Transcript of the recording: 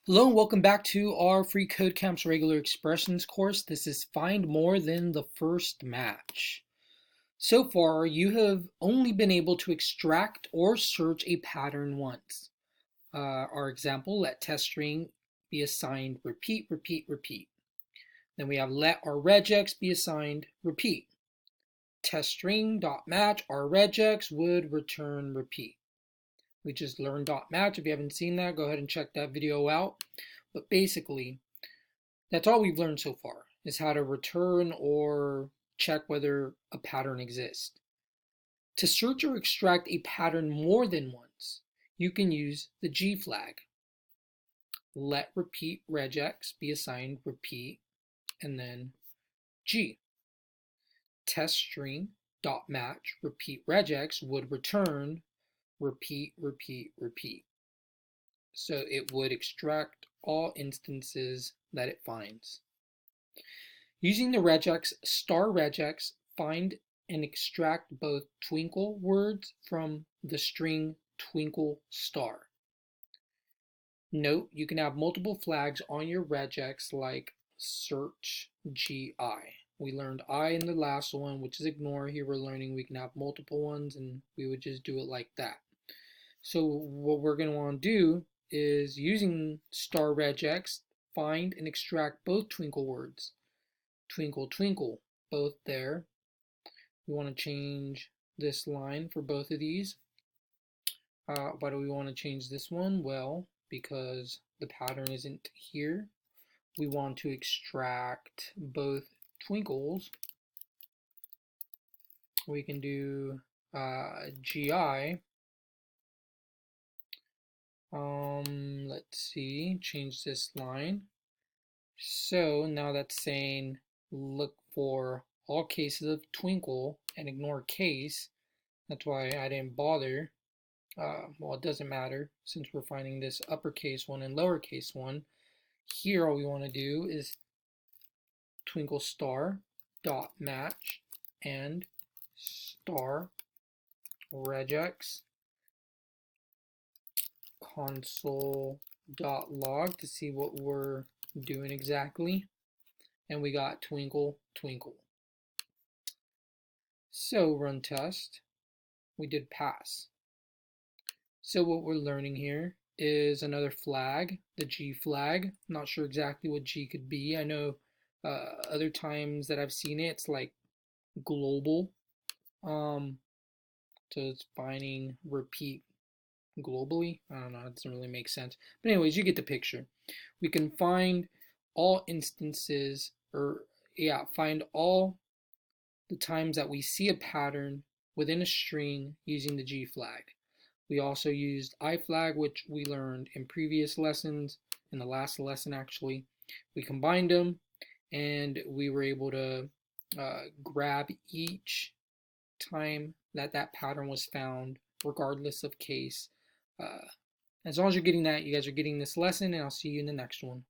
Hello and welcome back to our freeCodeCamp's regular expressions course. This is Find More Than the First Match. So far, you have only been able to extract or search a pattern once. Our example, let test string be assigned repeat, repeat, repeat. Then we have let our regex be assigned repeat. Test string dot match our regex would return repeat. We just learned dot match. If you haven't seen that, go ahead and check that video out. But basically, that's all we've learned so far, is how to return or check whether a pattern exists. To search or extract a pattern more than once, you can use the G flag. Let repeat regex be assigned repeat and then G. Test string dot match repeat regex would return repeat, repeat, repeat. So it would extract all instances that it finds. Using the regex star regex, find and extract both twinkle words from the string twinkle star. Note, you can have multiple flags on your regex like search GI. We learned I in the last one, which is ignore. Here we're learning we can have multiple ones and we would just do it like that. So what we're going to want to do is using star regex, find and extract both twinkle words. Twinkle, twinkle, both there. We want to change this line for both of these. Why do we want to change this one? Well, because the pattern isn't here. We want to extract both twinkles. We can do GI. Let's see, change this line. So now that's saying look for all cases of twinkle and ignore case. That's why I didn't bother. Well, it doesn't matter since we're finding this uppercase one and lowercase one. Here all we want to do is twinkle star dot match and star regex console.log to see what we're doing exactly. And we got twinkle, twinkle. So run test. We did pass. So what we're learning here is another flag, the G flag. I'm not sure exactly what G could be. I know other times that I've seen it, it's like global. So it's finding repeat globally. I don't know, it doesn't really make sense. But anyways, you get the picture. We can find all instances, or yeah, find all the times that we see a pattern within a string using the G flag. We also used I flag, which we learned in previous lessons, in the last lesson actually. We combined them and we were able to grab each time that that pattern was found, regardless of case. As long as you're getting that, you guys are getting this lesson, and I'll see you in the next one.